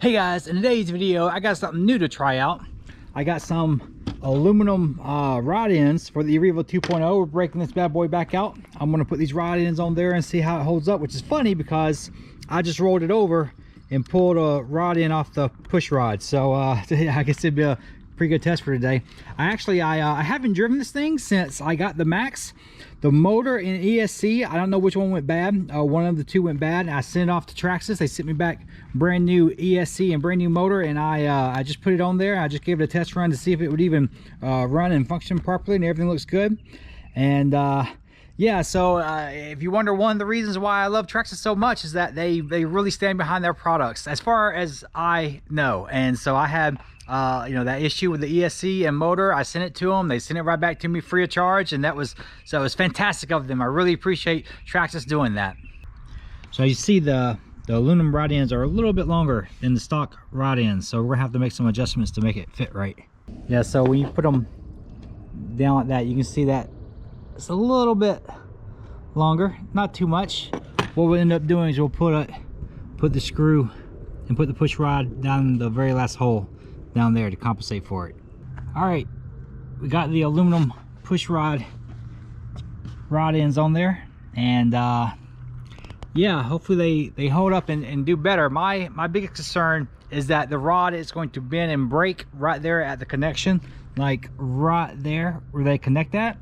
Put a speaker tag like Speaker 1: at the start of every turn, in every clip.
Speaker 1: Hey guys, in today's video I got something new to try out. I got some aluminum rod ends for the E Revo 2.0. We're breaking this bad boy back out. I'm going to put these rod ends on there and see how it holds up, which is funny because I just rolled it over and pulled a rod end off the push rod. So I guess it'd be a pretty good test for today. I haven't driven this thing since I got the Max. The motor and ESC, I don't know which one went bad. One of the two went bad. I sent it off to Traxxas. They sent me back brand new ESC and brand new motor, and I just put it on there. I just gave it a test run to see if it would even run and function properly, and everything looks good. And yeah, so if you wonder, one of the reasons why I love Traxxas so much is that they really stand behind their products, as far as I know. And so I had you know, that issue with the ESC and motor. I sent it to them. They sent it right back to me free of charge, and it was fantastic of them. I really appreciate Traxxas doing that. So you see the aluminum rod ends are a little bit longer than the stock rod ends, so we're gonna have to make some adjustments to make it fit right. Yeah, so when you put them down like that, you can see that it's a little bit longer, not too much. What we'll end up doing is we'll put the screw and put the push rod down the very last hole down there to compensate for it. All right, we got the aluminum push rod ends on there, and yeah, hopefully they hold up and do better. My biggest concern is that the rod is going to bend and break right there at the connection, like right there where they connect that.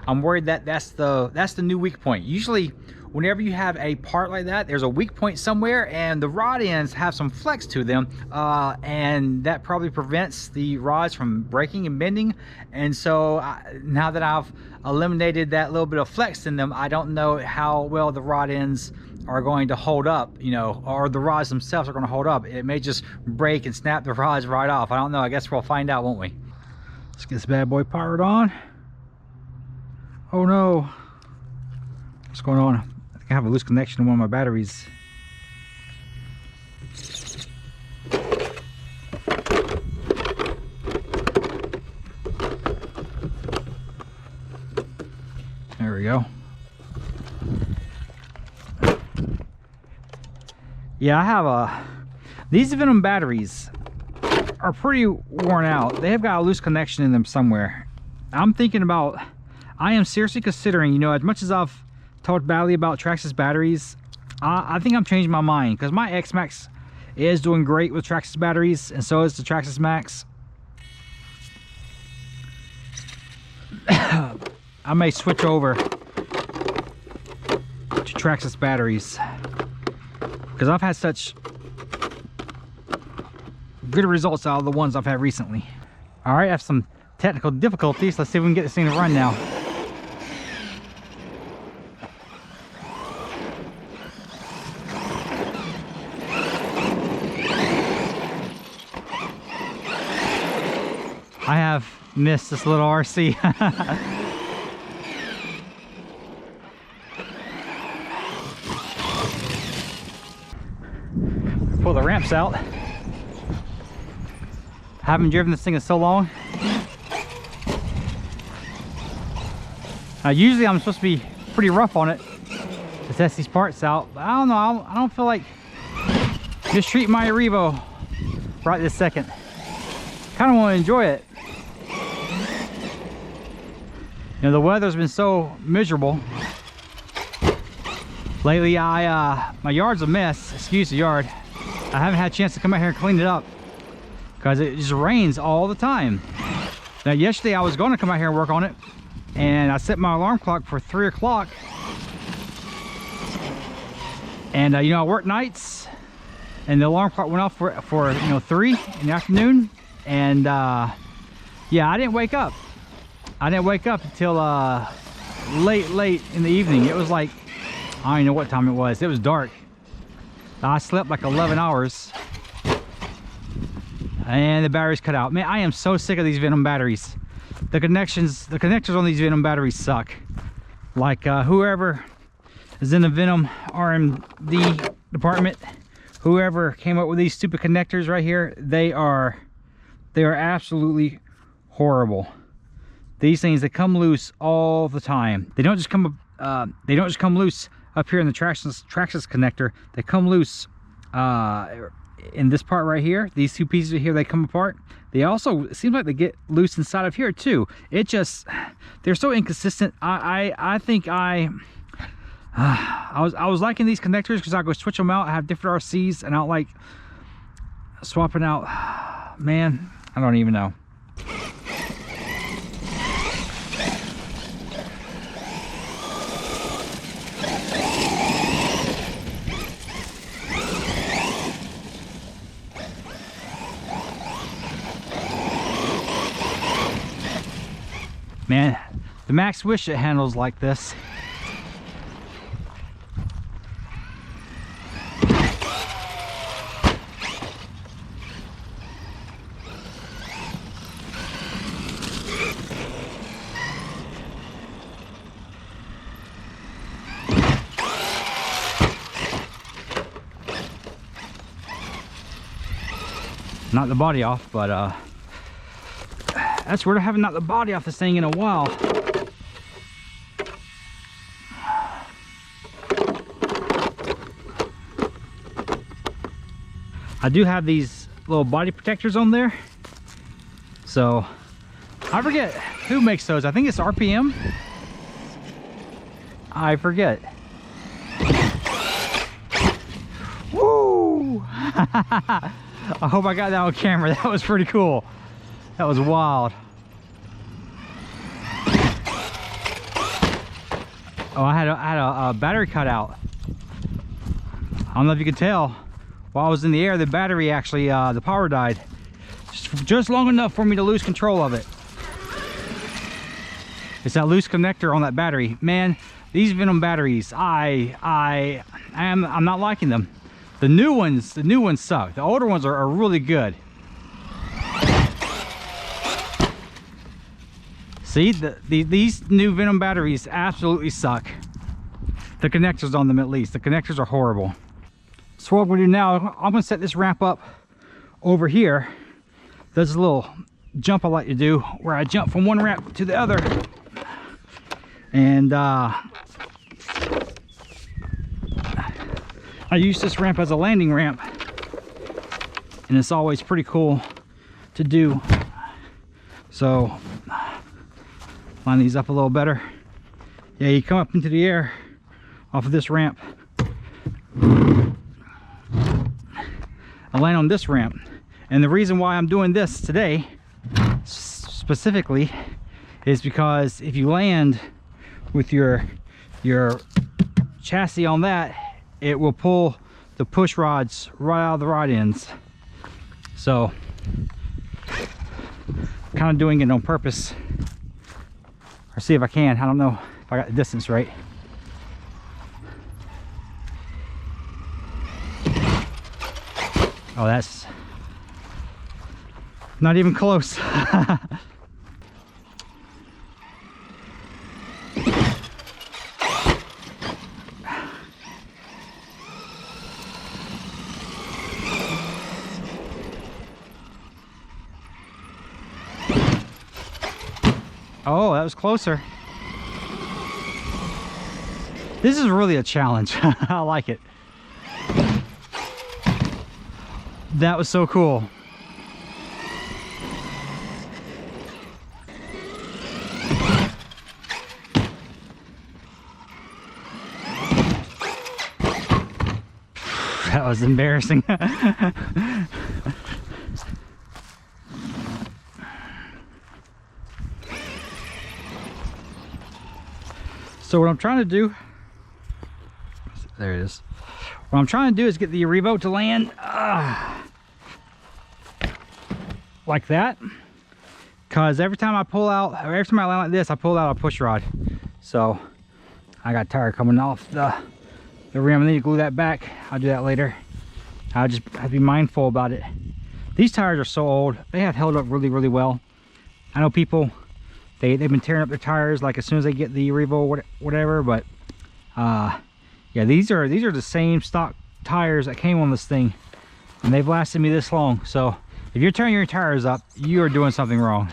Speaker 1: I'm worried that that's the new weak point. Usually whenever you have a part like that, there's a weak point somewhere, and the rod ends have some flex to them, and that probably prevents the rods from breaking and bending. And so now that I've eliminated that little bit of flex in them, I don't know how well the rod ends are going to hold up, you know, or the rods themselves are going to hold up. It may just break and snap the rods right off. I don't know. I guess we'll find out, won't we? Let's get this bad boy powered on. Oh no, what's going on? I think I have a loose connection to one of my batteries. There we go. Yeah, I have these Venom batteries are pretty worn out. They have got a loose connection in them somewhere. I'm thinking about, I am seriously considering, you know, as much as I've talked badly about Traxxas batteries, I think I'm changing my mind, because my X-Max is doing great with Traxxas batteries, and so is the Traxxas Max. I may switch over to Traxxas batteries, because I've had such good results out of the ones I've had recently. All right, I have some technical difficulties. Let's see if we can get this thing to run now. I have missed this little RC. Pull the ramps out. Haven't driven this thing in so long. Usually I'm supposed to be pretty rough on it to test these parts out, but I don't know. I don't feel like just treating my E Revo right this second. Kind of want to enjoy it. You know, the weather's been so miserable lately. My yard's a mess. Excuse the yard. I haven't had a chance to come out here and clean it up because it just rains all the time. Now, yesterday I was going to come out here and work on it, and I set my alarm clock for 3 o'clock. And you know, I work nights, and the alarm clock went off for you know, 3 in the afternoon. And yeah, I didn't wake up. I didn't wake up until late in the evening. It was like, I don't even know what time it was. It was dark. I slept like 11 hours. And the batteries cut out. Man, I am so sick of these Venom batteries. The connectors on these Venom batteries suck. Like whoever is in the Venom R&D department, whoever came up with these stupid connectors right here, they are absolutely horrible. These things, they come loose all the time. They don't just come loose up here in the Traxxas connector. They come loose in this part right here. These two pieces right here, they come apart. They also, it seems like they get loose inside of here too. It just, they're so inconsistent. I think I was liking these connectors because I go switch them out. I have different RCs and I don't like swapping out. Man, I don't even know. Man, the Max wish it handles like this. Knock the body off, but that's weird. I haven't knocked the body off this thing in a while. I do have these little body protectors on there, so I forget who makes those. I think it's RPM. I forget. Woo! I hope I got that on camera. That was pretty cool. That was wild. Oh, I had a battery cut out. I don't know if you could tell. While I was in the air, the battery actually, the power died. Just long enough for me to lose control of it. It's that loose connector on that battery. Man, these Venom batteries, I'm not liking them. The new ones suck. The older ones are really good. See, these new Venom batteries absolutely suck. The connectors on them, at least. The connectors are horrible. So what I'm going to do now, I'm going to set this ramp up over here. There's a little jump I like to do where I jump from one ramp to the other. And I use this ramp as a landing ramp. And it's always pretty cool to do. So line these up a little better. Yeah, you come up into the air off of this ramp. I land on this ramp. And the reason why I'm doing this today specifically is because if you land with your chassis on that, it will pull the push rods right out of the rod ends. So I'm kind of doing it on purpose. Or see if I can. I don't know if I got the distance right. Oh, that's not even close. Oh, that was closer. This is really a challenge. I like it. That was so cool. That was embarrassing. So what I'm trying to do, there it is. What I'm trying to do is get the E Revo to land like that. Because every time I pull out, or every time I land like this, I pull out a push rod. So I got tire coming off the rim. I need to glue that back. I'll do that later. I'll just have to be mindful about it. These tires are so old. They have held up really, really well. I know people, they've been tearing up their tires like as soon as they get the Revo whatever, but yeah, these are the same stock tires that came on this thing, and they've lasted me this long. So if you're tearing your tires up, you are doing something wrong.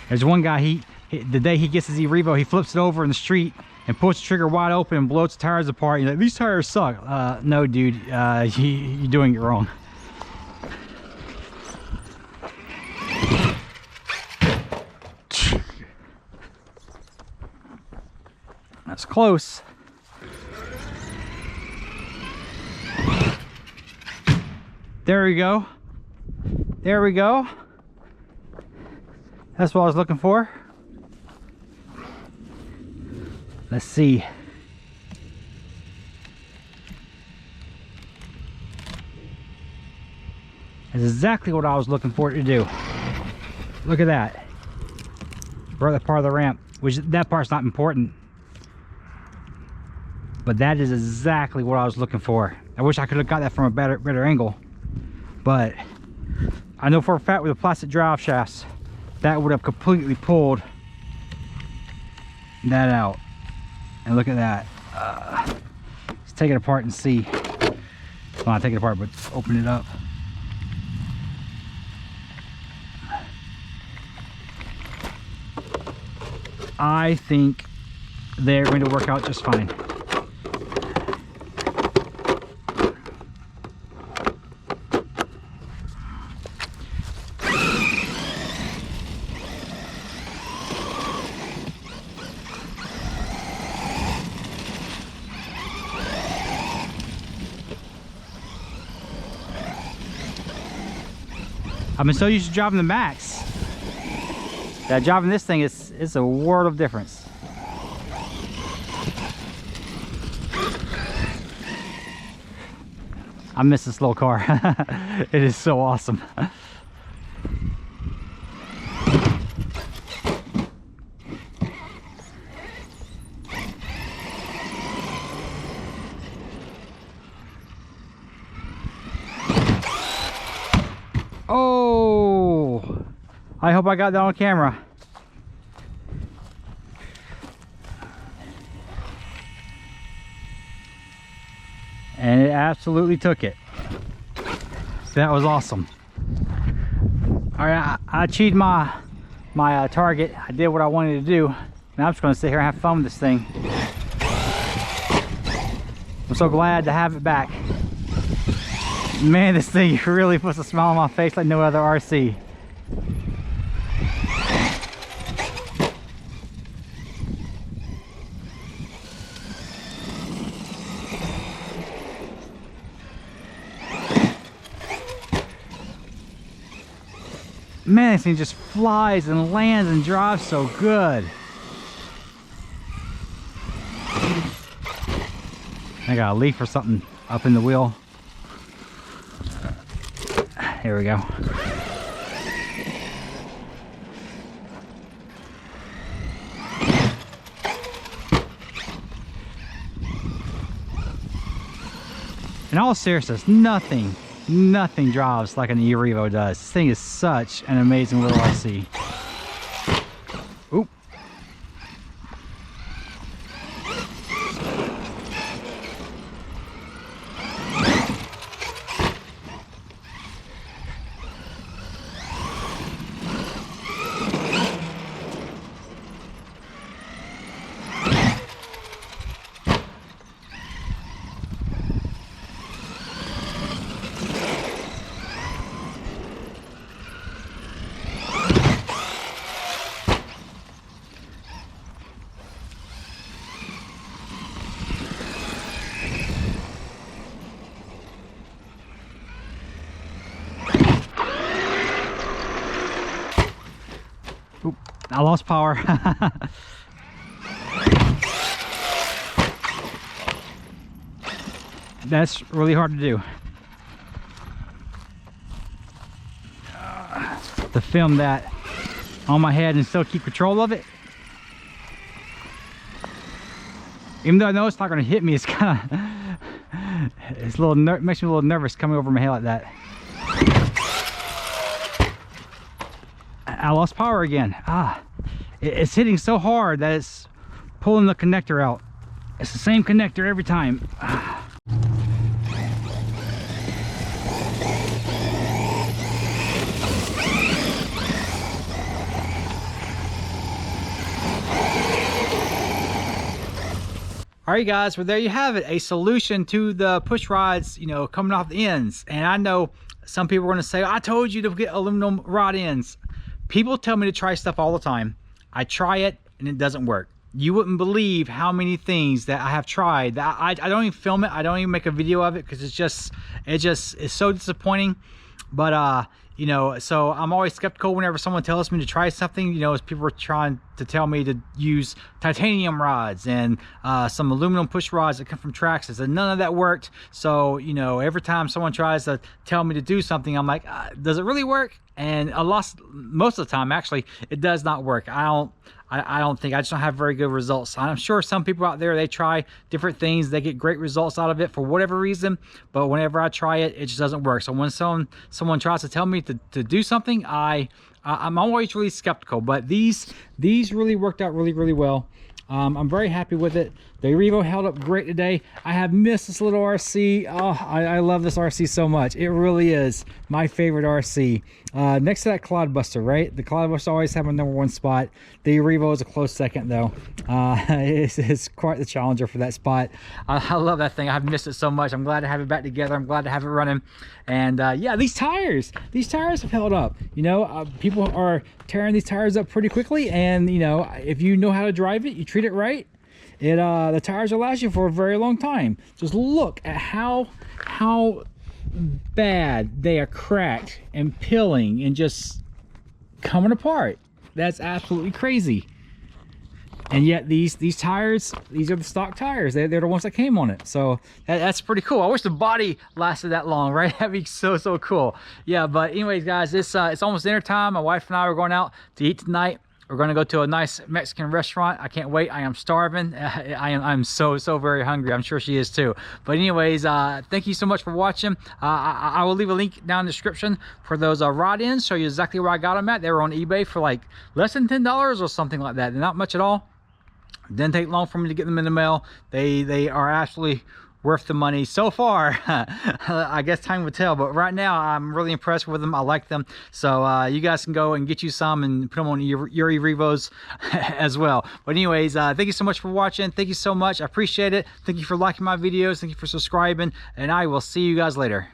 Speaker 1: There's one guy, the day he gets his E Revo, he flips it over in the street and pulls the trigger wide open and blows the tires apart. You're like, these tires suck. No, dude, you're doing it wrong. That's close. There we go. There we go. That's what I was looking for. Let's see. That's exactly what I was looking for it to do. Look at that. Brought that part of the ramp, which that part's not important. But that is exactly what I was looking for. I wish I could have got that from a better angle. But I know for a fact with the plastic drive shafts, that would have completely pulled that out. And look at that. Let's take it apart and see. Well, not take it apart, but open it up. I think they're going to work out just fine. I've been so used to driving the Max that driving this thing is a world of difference. I miss this little car. It is so awesome. Oh, I hope I got that on camera. And it absolutely took it. That was awesome. All right, I achieved my target. I did what I wanted to do. Now I'm just going to sit here and have fun with this thing. I'm so glad to have it back. Man, this thing really puts a smile on my face like no other RC. Man, this thing just flies and lands and drives so good. I got a leaf or something up in the wheel. Here we go. In all seriousness, nothing drives like an E Revo does. This thing is such an amazing little RC. Oop. Oop, I lost power. That's really hard to do. To film that on my head and still keep control of it. Even though I know it's not going to hit me, it's kind of, it's a little makes me a little nervous coming over my head like that. I lost power again. It's hitting so hard that it's pulling the connector out. It's the same connector every time. right, guys, well, there you have it, a solution to the push rods, you know, coming off the ends. And I know some people are going to say, I told you to get aluminum rod ends. People tell me to try stuff all the time. I try it and it doesn't work. You wouldn't believe how many things that I have tried that I don't even film it. I don't even make a video of it because it's so disappointing. But you know, so I'm always skeptical whenever someone tells me to try something, you know, as people are trying to tell me to use titanium rods and some aluminum push rods that come from Traxxas, and none of that worked. So, you know, every time someone tries to tell me to do something, I'm like, does it really work? And most of the time, actually, it does not work. I don't think, I just don't have very good results. I'm sure some people out there, they try different things, they get great results out of it for whatever reason, but whenever I try it, it just doesn't work. So when someone tries to tell me to do something, I'm always really skeptical. But these really worked out really well. I'm very happy with it. The E Revo held up great today. I have missed this little RC. Oh, I love this RC so much. It really is my favorite RC. Next to that Cloudbuster, right? The Cloudbuster always have a #1 spot. The E Revo is a close second, though. It's quite the challenger for that spot. I love that thing. I've missed it so much. I'm glad to have it back together. I'm glad to have it running. And yeah, these tires have held up. You know, people are tearing these tires up pretty quickly, and you know, if you know how to drive it, you treat it right, the tires will last you for a very long time. Just look at how bad they are cracked and peeling and just coming apart. That's absolutely crazy. And yet these tires, these are the stock tires. They're the ones that came on it. So that's pretty cool. I wish the body lasted that long, right? That'd be so cool. Yeah, but anyways, guys, it's almost dinner time. My wife and I are going out to eat tonight. We're going to go to a nice Mexican restaurant. I can't wait. I am starving. I'm so very hungry. I'm sure she is too. But anyways, thank you so much for watching. I will leave a link down in the description for those rod ends. Show you exactly where I got them at. They were on eBay for like less than $10 or something like that. They're not much at all. Didn't take long for me to get them in the mail. They are actually worth the money so far. I guess time will tell, but right now I'm really impressed with them. I like them. So you guys can go and get you some and put them on your E Revos as well. But anyways, thank you so much for watching. Thank you so much. I appreciate it. Thank you for liking my videos. Thank you for subscribing, and I will see you guys later.